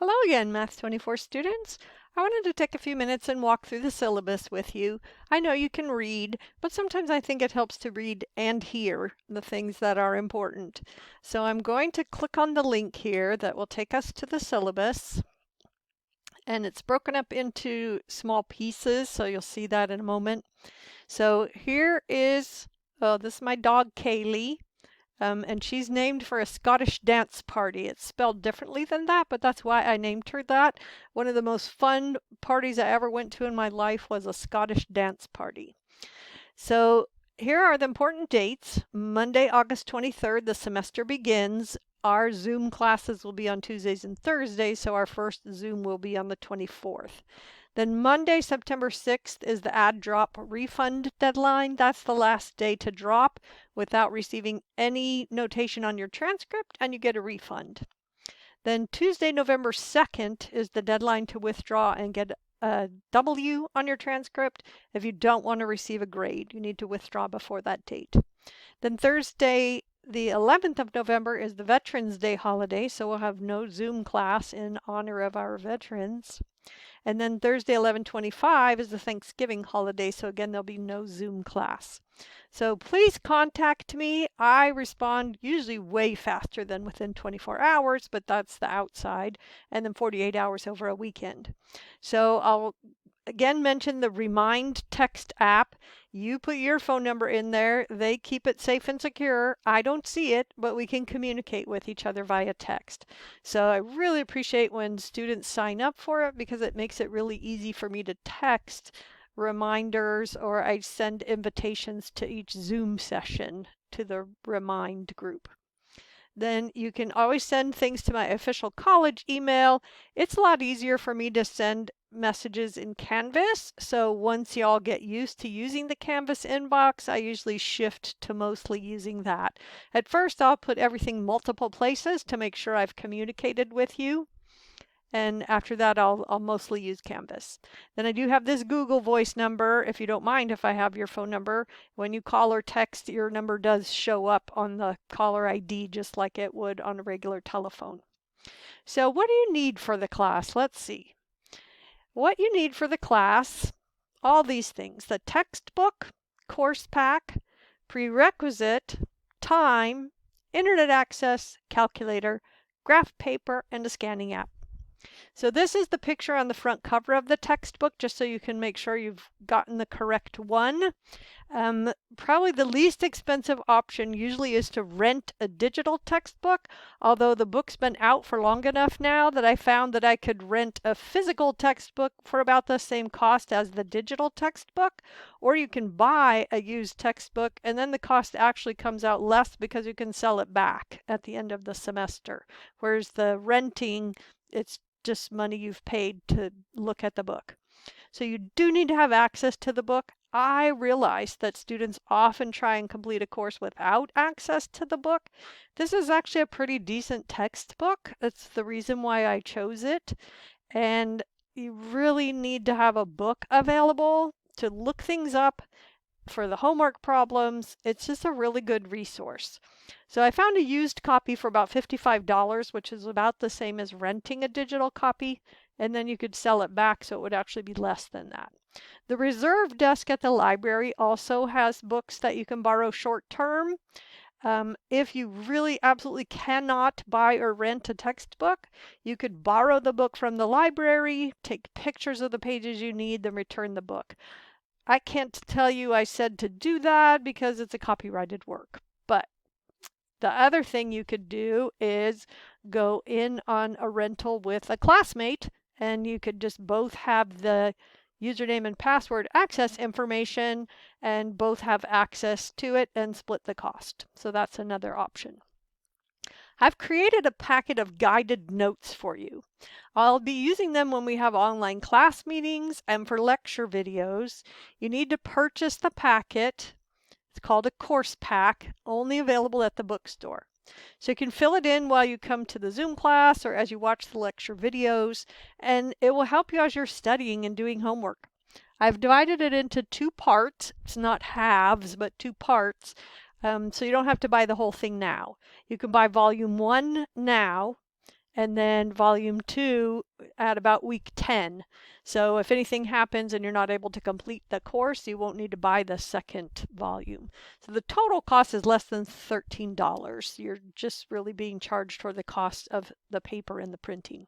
Hello again, Math 24 students. I wanted to take a few minutes and walk through the syllabus with you. I know you can read, but sometimes I think it helps to read and hear the things that are important. So I'm going to click on the link here that will take us to the syllabus. And it's broken up into small pieces, so you'll see that in a moment. So here is, this is my dog Kaylee. And she's named for a Scottish dance party. It's spelled differently than that, but that's why I named her that. One of the most fun parties I ever went to in my life was a Scottish dance party. So here are the important dates. Monday, August 23rd, the semester begins. Our Zoom classes will be on Tuesdays and Thursdays, so our first Zoom will be on the 24th. Then Monday, September 6th is the add drop refund deadline. That's the last day to drop without receiving any notation on your transcript, and you get a refund. Then Tuesday, November 2nd is the deadline to withdraw and get a W on your transcript. If you don't want to receive a grade, you need to withdraw before that date. Then Thursday, the 11th of November is the Veterans Day holiday, so we'll have no Zoom class in honor of our veterans. And then Thursday, 11/25 is the Thanksgiving holiday, so again, there'll be no Zoom class. So please contact me. I respond usually way faster than within 24 hours, but that's the outside, and then 48 hours over a weekend. So I'll again mention the Remind Text app. You put your phone number in there. They keep it safe and secure. I don't see it, but we can communicate with each other via text. So I really appreciate when students sign up for it because it makes it really easy for me to text reminders, or I send invitations to each Zoom session to the Remind group. Then you can always send things to my official college email. It's a lot easier for me to send messages in Canvas. So once y'all get used to using the Canvas inbox, I usually shift to mostly using that. At first, I'll put everything multiple places to make sure I've communicated with you. And after that, I'll mostly use Canvas. Then I do have this Google Voice number, if you don't mind if I have your phone number. When you call or text, your number does show up on the caller ID just like it would on a regular telephone. So what do you need for the class? Let's see. What you need for the class, all these things: the textbook, course pack, prerequisite, time, internet access, calculator, graph paper, and a scanning app. So this is the picture on the front cover of the textbook, just so you can make sure you've gotten the correct one. Probably the least expensive option usually is to rent a digital textbook, although the book's been out for long enough now that I found that I could rent a physical textbook for about the same cost as the digital textbook, or you can buy a used textbook and then the cost actually comes out less because you can sell it back at the end of the semester, whereas the renting, it's just money you've paid to look at the book. So you do need to have access to the book. I realize that students often try and complete a course without access to the book. This is actually a pretty decent textbook. That's the reason why I chose it. And you really need to have a book available to look things up for the homework problems. It's just a really good resource. So I found a used copy for about $55, which is about the same as renting a digital copy, and then you could sell it back, so it would actually be less than that. The reserve desk at the library also has books that you can borrow short term. If you really absolutely cannot buy or rent a textbook, you could borrow the book from the library, take pictures of the pages you need, then return the book. I can't tell you I said to do that because it's a copyrighted work. But the other thing you could do is go in on a rental with a classmate, and you could just both have the username and password access information and both have access to it and split the cost. So that's another option. I've created a packet of guided notes for you. I'll be using them when we have online class meetings and for lecture videos. You need to purchase the packet. It's called a course pack, only available at the bookstore. So you can fill it in while you come to the Zoom class or as you watch the lecture videos, and it will help you as you're studying and doing homework. I've divided it into two parts. It's not halves, but two parts. So you don't have to buy the whole thing now. You can buy volume 1 now, and then volume 2 at about week 10. So if anything happens and you're not able to complete the course, you won't need to buy the second volume. So the total cost is less than $13. You're just really being charged for the cost of the paper and the printing.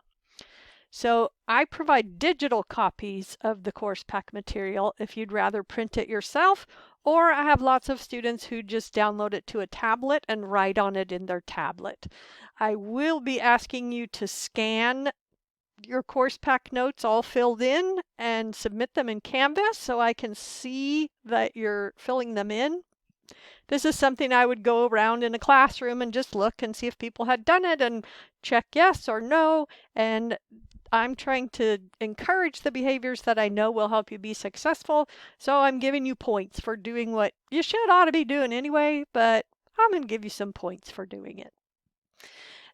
So I provide digital copies of the course pack material if you'd rather print it yourself, or I have lots of students who just download it to a tablet and write on it in their tablet. I will be asking you to scan your course pack notes all filled in and submit them in Canvas so I can see that you're filling them in. This is something I would go around in a classroom and just look and see if people had done it and check yes or no. And I'm trying to encourage the behaviors that I know will help you be successful. So I'm giving you points for doing what you should ought to be doing anyway, but I'm going to give you some points for doing it.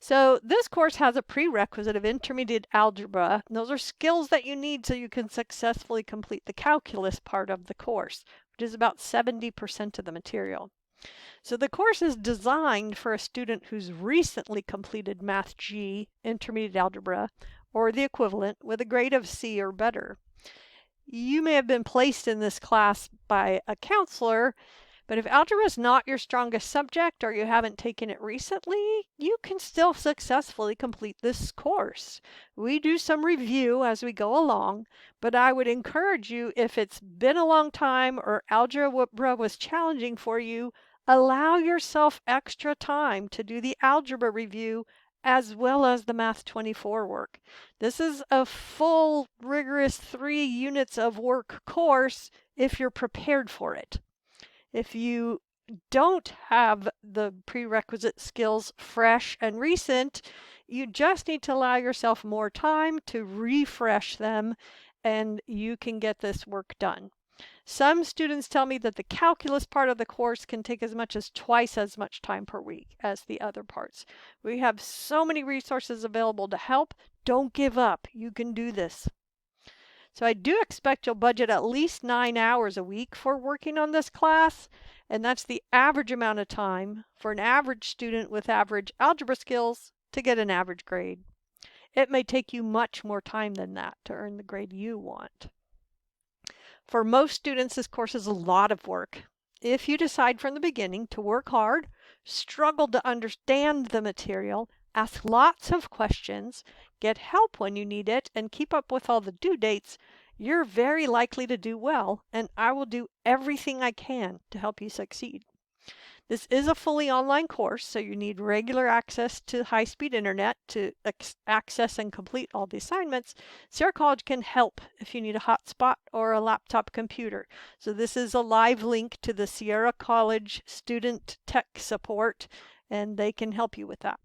So this course has a prerequisite of intermediate algebra. And those are skills that you need so you can successfully complete the calculus part of the course, which is about 70% of the material. So the course is designed for a student who's recently completed Math G, intermediate algebra, or the equivalent with a grade of C or better. You may have been placed in this class by a counselor, but if algebra is not your strongest subject or you haven't taken it recently, you can still successfully complete this course. We do some review as we go along, but I would encourage you, if it's been a long time or algebra was challenging for you, allow yourself extra time to do the algebra review as well as the Math 24 work. This is a full, rigorous 3 units of work course if you're prepared for it. If you don't have the prerequisite skills fresh and recent, you just need to allow yourself more time to refresh them and you can get this work done. Some students tell me that the calculus part of the course can take as much as twice as much time per week as the other parts. We have so many resources available to help. Don't give up. You can do this. So I do expect you'll budget at least 9 hours a week for working on this class, and that's the average amount of time for an average student with average algebra skills to get an average grade. It may take you much more time than that to earn the grade you want. For most students, this course is a lot of work. If you decide from the beginning to work hard, struggle to understand the material, ask lots of questions, get help when you need it, and keep up with all the due dates, you're very likely to do well, and I will do everything I can to help you succeed. This is a fully online course, so you need regular access to high-speed internet to access and complete all the assignments. Sierra College can help if you need a hotspot or a laptop computer. So this is a live link to the Sierra College Student Tech Support, and they can help you with that.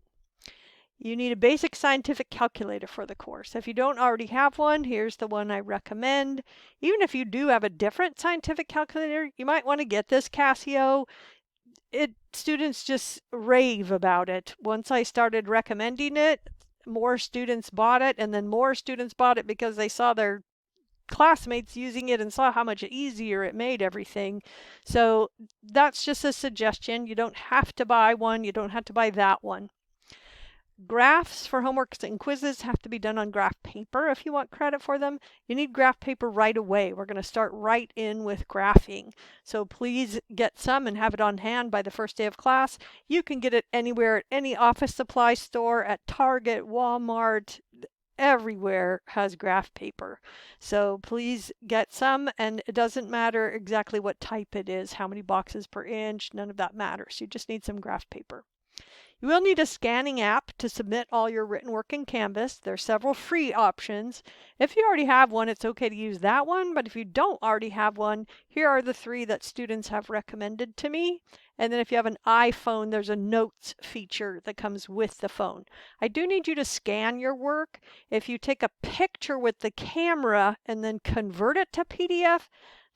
You need a basic scientific calculator for the course. If you don't already have one, here's the one I recommend. Even if you do have a different scientific calculator, you might want to get this Casio. Students just rave about it. Once I started recommending it, more students bought it, and then more students bought it because they saw their classmates using it and saw how much easier it made everything. So that's just a suggestion. You don't have to buy one. You don't have to buy that one. Graphs for homeworks and quizzes have to be done on graph paper if you want credit for them. You need graph paper right away. We're going to start right in with graphing. So please get some and have it on hand by the first day of class. You can get it anywhere at any office supply store, at Target, Walmart, everywhere has graph paper. So please get some, and it doesn't matter exactly what type it is, how many boxes per inch, none of that matters. You just need some graph paper. You will need a scanning app to submit all your written work in Canvas. There are several free options. If you already have one, it's okay to use that one, but if you don't already have one, here are the 3 that students have recommended to me. And then if you have an iPhone, there's a notes feature that comes with the phone. I do need you to scan your work. If you take a picture with the camera and then convert it to PDF,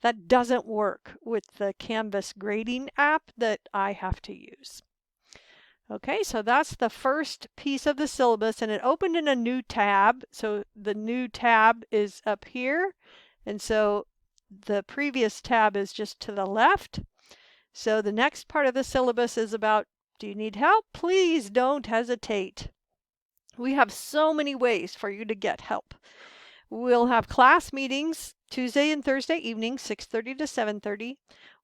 that doesn't work with the Canvas grading app that I have to use. Okay, so that's the first piece of the syllabus, and it opened in a new tab. So the new tab is up here, and so the previous tab is just to the left. So the next part of the syllabus is about, do you need help? Please don't hesitate. We have so many ways for you to get help. We'll have class meetings Tuesday and Thursday evening, 6:30 to 7:30.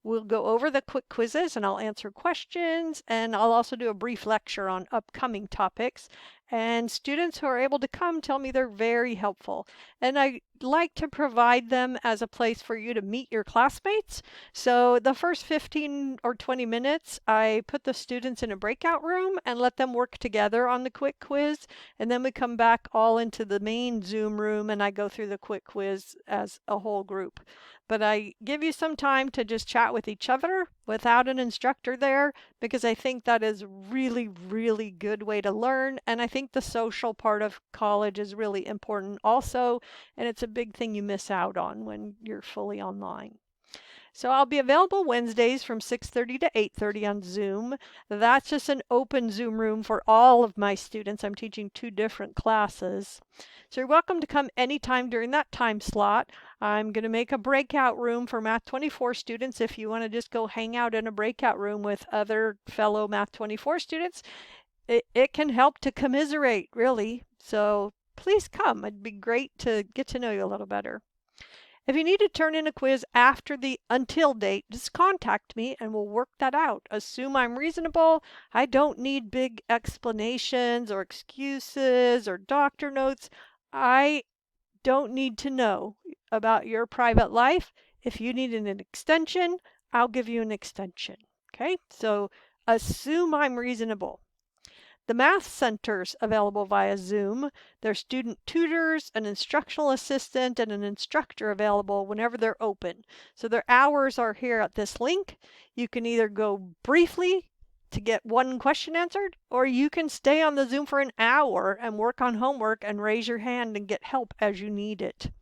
We'll go over the quick quizzes and I'll answer questions, and I'll also do a brief lecture on upcoming topics. And students who are able to come tell me they're very helpful. And I like to provide them as a place for you to meet your classmates. So the first 15 or 20 minutes, I put the students in a breakout room and let them work together on the quick quiz. And then we come back all into the main Zoom room and I go through the quick quiz as a whole group. But I give you some time to just chat with each other without an instructor there, because I think that is really, really good way to learn. And I think the social part of college is really important also. And it's a big thing you miss out on when you're fully online. So I'll be available Wednesdays from 6:30 to 8:30 on Zoom. That's just an open Zoom room for all of my students. I'm teaching 2 different classes. So you're welcome to come anytime during that time slot. I'm going to make a breakout room for Math 24 students if you want to just go hang out in a breakout room with other fellow Math 24 students. It can help to commiserate, really. So please come. It'd be great to get to know you a little better. If you need to turn in a quiz after the until date, just contact me and we'll work that out. Assume I'm reasonable. I don't need big explanations or excuses or doctor notes. I don't need to know about your private life. If you need an extension, I'll give you an extension. Okay? So assume I'm reasonable. The math centers available via Zoom. There's student tutors, an instructional assistant, and an instructor available whenever they're open. So their hours are here at this link. You can either go briefly to get one question answered, or you can stay on the Zoom for an hour and work on homework and raise your hand and get help as you need it.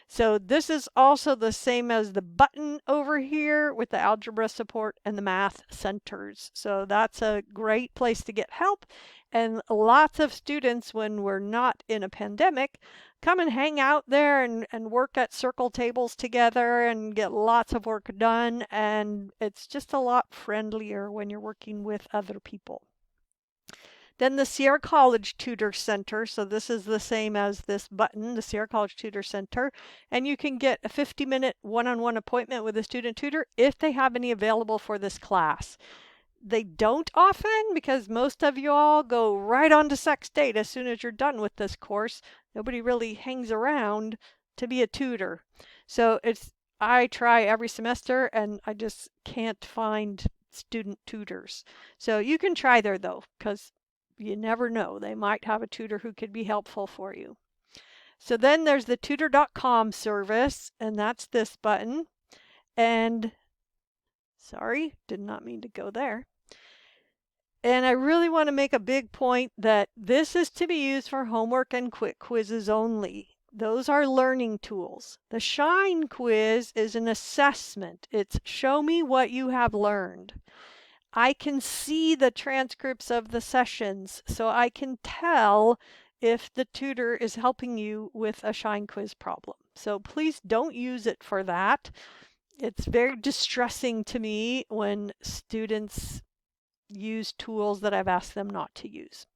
So this is also the same as the button over here with the algebra support and the math centers. So that's a great place to get help. And lots of students, when we're not in a pandemic, come and hang out there and work at circle tables together and get lots of work done. And it's just a lot friendlier when you're working with other people. Then the Sierra College Tutor Center. So this is the same as this button, the Sierra College Tutor Center. And you can get a 50-minute one-on-one appointment with a student tutor if they have any available for this class. They don't often, because most of you all go right on to Sex Date as soon as you're done with this course. Nobody really hangs around to be a tutor. So I try every semester and I just can't find student tutors. So you can try there though, because you never know. They might have a tutor who could be helpful for you. So then there's the tutor.com service, and that's this button. And sorry, did not mean to go there. And I really want to make a big point that this is to be used for homework and quick quizzes only. Those are learning tools. The Shine quiz is an assessment. It's show me what you have learned. I can see the transcripts of the sessions, so I can tell if the tutor is helping you with a Shine quiz problem. So please don't use it for that. It's very distressing to me when students use tools that I've asked them not to use.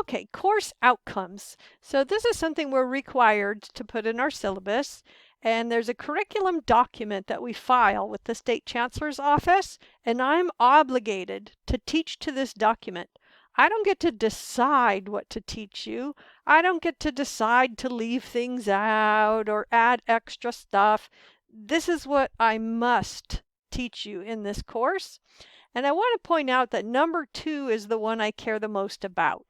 Okay, course outcomes. So this is something we're required to put in our syllabus. And there's a curriculum document that we file with the State Chancellor's Office, and I'm obligated to teach to this document. I don't get to decide what to teach you. I don't get to decide to leave things out or add extra stuff. This is what I must teach you in this course. And I want to point out that number 2 is the one I care the most about.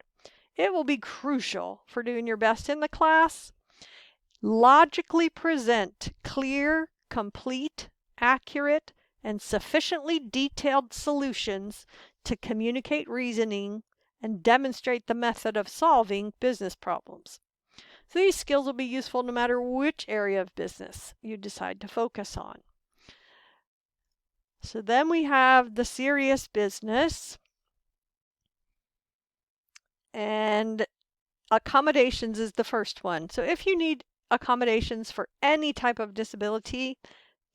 It will be crucial for doing your best in the class. Logically present clear, complete, accurate, and sufficiently detailed solutions to communicate reasoning and demonstrate the method of solving business problems. So these skills will be useful no matter which area of business you decide to focus on. So then we have the serious business, and accommodations is the first one. So if you need accommodations for any type of disability,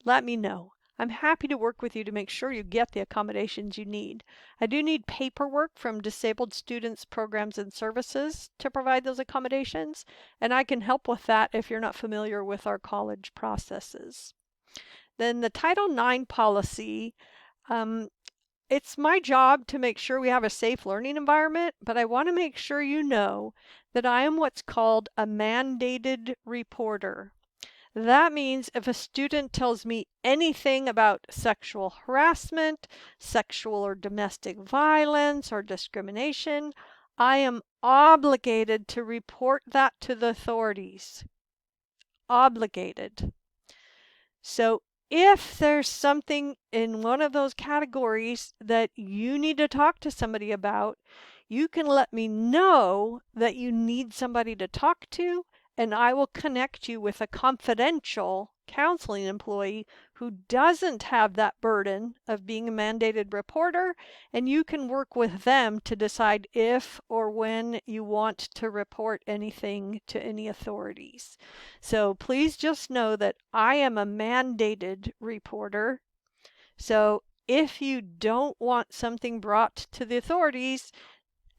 let me know. I'm happy to work with you to make sure you get the accommodations you need. I do need paperwork from disabled students, programs, and services to provide those accommodations, and I can help with that if you're not familiar with our college processes. Then the Title IX policy, it's my job to make sure we have a safe learning environment, but I want to make sure you know that I am what's called a mandated reporter. That means if a student tells me anything about sexual harassment, sexual or domestic violence, or discrimination, I am obligated to report that to the authorities. Obligated. So if there's something in one of those categories that you need to talk to somebody about, you can let me know that you need somebody to talk to, and I will connect you with a confidential counseling employee who doesn't have that burden of being a mandated reporter, and you can work with them to decide if or when you want to report anything to any authorities. So please just know that I am a mandated reporter. So if you don't want something brought to the authorities,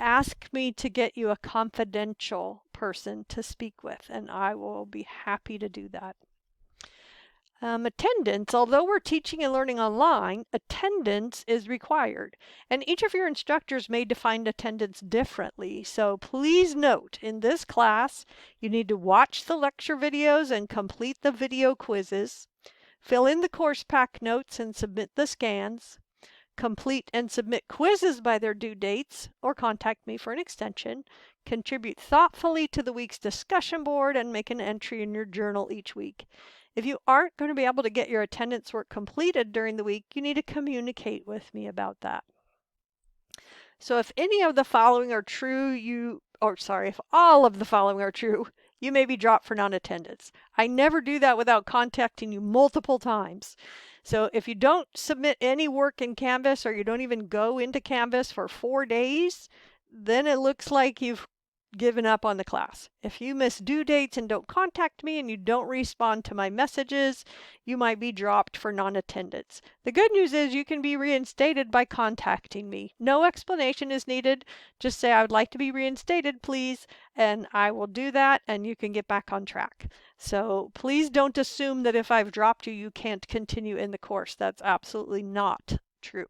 ask me to get you a confidential person to speak with, and I will be happy to do that. Attendance, although we're teaching and learning online, attendance is required, and each of your instructors may define attendance differently. So please note, in this class, you need to watch the lecture videos and complete the video quizzes, fill in the course pack notes and submit the scans, complete and submit quizzes by their due dates, or contact me for an extension, contribute thoughtfully to the week's discussion board, and make an entry in your journal each week. If you aren't going to be able to get your attendance work completed during the week, you need to communicate with me about that. So if any of the following are true, if all of the following are true, you may be dropped for non-attendance. I never do that without contacting you multiple times. So if you don't submit any work in Canvas, or you don't even go into Canvas for 4 days, then it looks like you've given up on the class. If you miss due dates and don't contact me and you don't respond to my messages, you might be dropped for non-attendance. The good news is you can be reinstated by contacting me. No explanation is needed. Just say, I would like to be reinstated, please, and I will do that, and you can get back on track. So please don't assume that if I've dropped you, you can't continue in the course. That's absolutely not true.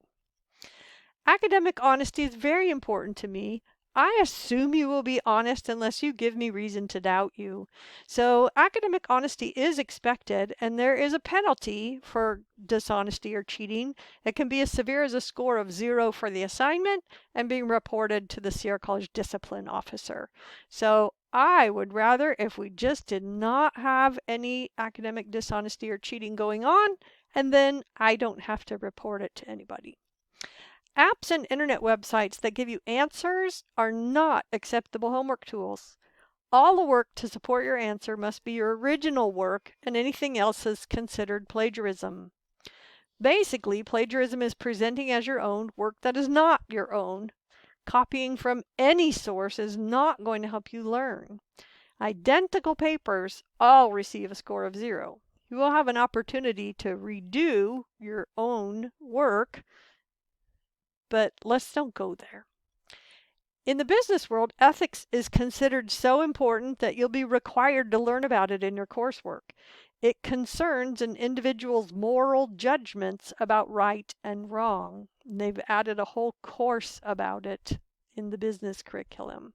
Academic honesty is very important to me. I assume you will be honest unless you give me reason to doubt you. So academic honesty is expected, and there is a penalty for dishonesty or cheating. It can be as severe as a score of 0 for the assignment and being reported to the Sierra College discipline officer. So I would rather if we just did not have any academic dishonesty or cheating going on, and then I don't have to report it to anybody. Apps and internet websites that give you answers are not acceptable homework tools. All the work to support your answer must be your original work, and anything else is considered plagiarism. Basically, plagiarism is presenting as your own work that is not your own. Copying from any source is not going to help you learn. Identical papers all receive a score of 0. You will have an opportunity to redo your own work, but let's don't go there. In the business world, ethics is considered so important that you'll be required to learn about it in your coursework. It concerns an individual's moral judgments about right and wrong. And they've added a whole course about it in the business curriculum.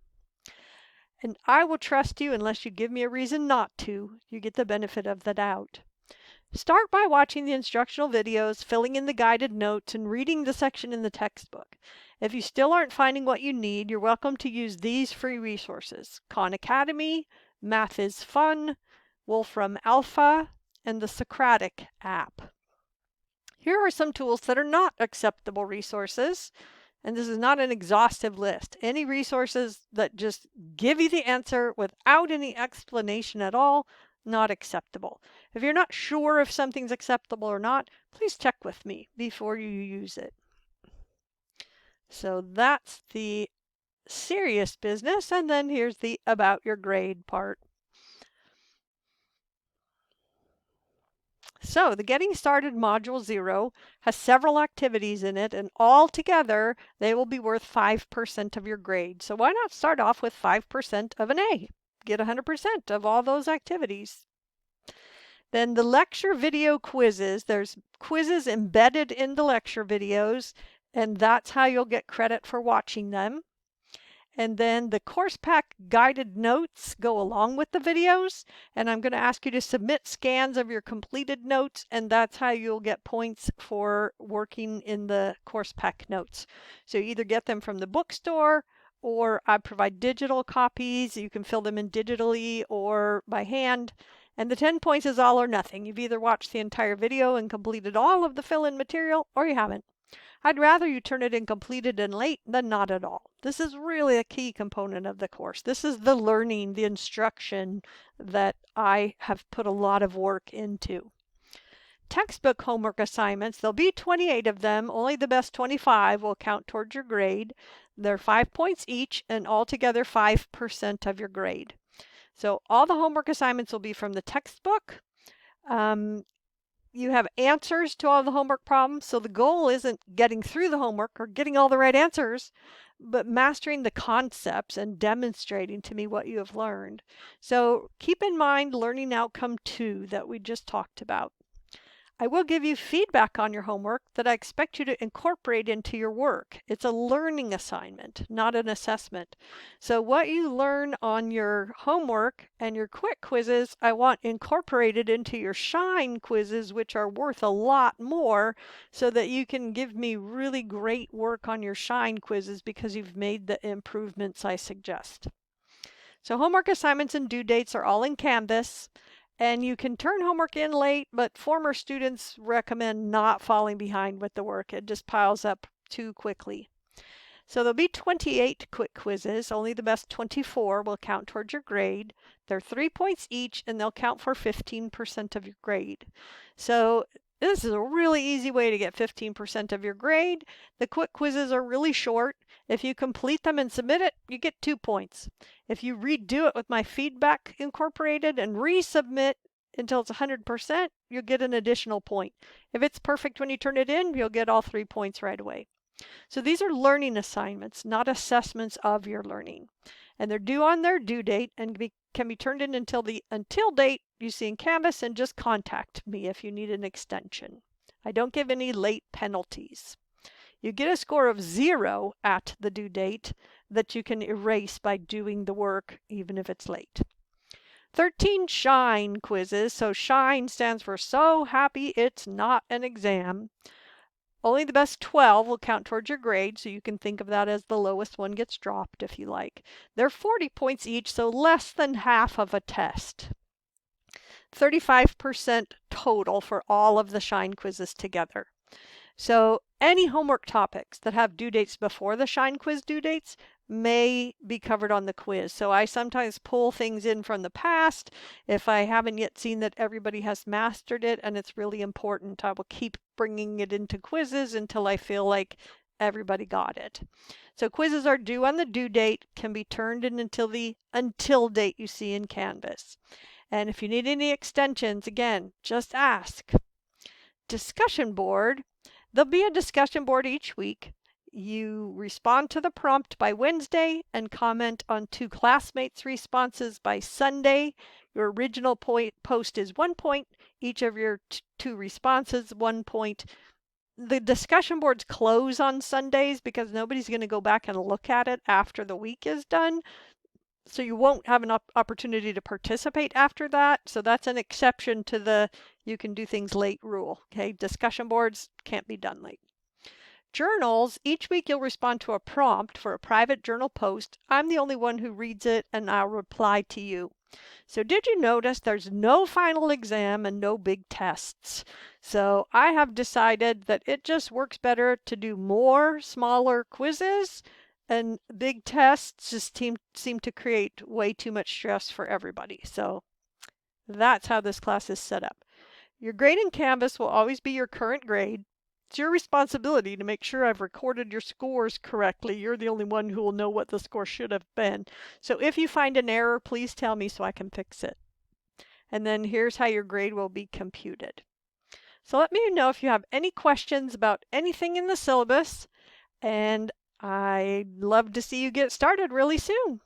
And I will trust you unless you give me a reason not to. You get the benefit of the doubt. Start by watching the instructional videos, filling in the guided notes, and reading the section in the textbook. If you still aren't finding what you need, you're welcome to use these free resources: Khan Academy, Math is Fun, Wolfram Alpha, and the Socratic app. Here are some tools that are not acceptable resources, and this is not an exhaustive list. Any resources that just give you the answer without any explanation at all, not acceptable. If you're not sure if something's acceptable or not, please check with me before you use it. So that's the serious business, and then here's the about your grade part. So the Getting Started Module 0 has several activities in it, and all together they will be worth 5% of your grade. So why not start off with 5% of an A? Get 100% of all those activities. Then the lecture video quizzes, there's quizzes embedded in the lecture videos, and that's how you'll get credit for watching them. And then the course pack guided notes go along with the videos, and I'm going to ask you to submit scans of your completed notes, and that's how you'll get points for working in the course pack notes. So you either get them from the bookstore, or I provide digital copies. You can fill them in digitally or by hand. And the 10 points is all or nothing. You've either watched the entire video and completed all of the fill-in material, or you haven't. I'd rather you turn it in completed and late than not at all. This is really a key component of the course. This is the learning, the instruction that I have put a lot of work into. Textbook homework assignments, there'll be 28 of them. Only the best 25 will count towards your grade. They're 5 points each, and altogether 5% of your grade. So all the homework assignments will be from the textbook. You have answers to all the homework problems, so the goal isn't getting through the homework or getting all the right answers, but mastering the concepts and demonstrating to me what you have learned. So keep in mind learning outcome 2 that we just talked about. I will give you feedback on your homework that I expect you to incorporate into your work. It's a learning assignment, not an assessment. So what you learn on your homework and your quick quizzes, I want incorporated into your shine quizzes, which are worth a lot more, so that you can give me really great work on your shine quizzes because you've made the improvements I suggest. So homework assignments and due dates are all in Canvas. And you can turn homework in late, but former students recommend not falling behind with the work. It just piles up too quickly. So there'll be 28 quick quizzes. Only the best 24 will count towards your grade. They're 3 points each, and they'll count for 15% of your grade. So this is a really easy way to get 15% of your grade. The quick quizzes are really short. If you complete them and submit it, you get 2 points. If you redo it with my feedback incorporated and resubmit until it's 100%, you'll get an additional point. If it's perfect when you turn it in, you'll get all 3 points right away. So these are learning assignments, not assessments of your learning. And they're due on their due date and can be turned in until the until date you see in Canvas, and just contact me if you need an extension. I don't give any late penalties. You get a score of 0 at the due date that you can erase by doing the work even if it's late. 13 shine quizzes. So shine stands for so happy it's not an exam. Only the best 12 will count towards your grade, so you can think of that as the lowest one gets dropped if you like. They're 40 points each, so less than half of a test. 35% total for all of the shine quizzes together. So any homework topics that have due dates before the shine quiz due dates may be covered on the quiz. So I sometimes pull things in from the past if I haven't yet seen that everybody has mastered it and it's really important. I will keep bringing it into quizzes until I feel like everybody got it. So quizzes are due on the due date, can be turned in until the until date you see in Canvas. And if you need any extensions, again, just ask. Discussion board. There'll be a discussion board each week. You respond to the prompt by Wednesday and comment on 2 classmates' responses by Sunday. Your original post is 1 point. Each of your 2 responses, 1 point. The discussion boards close on Sundays because nobody's going to go back and look at it after the week is done. So you won't have an opportunity to participate after that. So that's an exception to the you can do things late rule. Okay, discussion boards can't be done late. Journals, each week you'll respond to a prompt for a private journal post. I'm the only one who reads it and I'll reply to you. So did you notice there's no final exam and no big tests? So I have decided that it just works better to do more smaller quizzes, and big tests just seem to create way too much stress for everybody. So that's how this class is set up. Your grade in Canvas will always be your current grade. It's your responsibility to make sure I've recorded your scores correctly. You're the only one who will know what the score should have been. So if you find an error, please tell me so I can fix it. And then here's how your grade will be computed. So let me know if you have any questions about anything in the syllabus, and I'd love to see you get started really soon.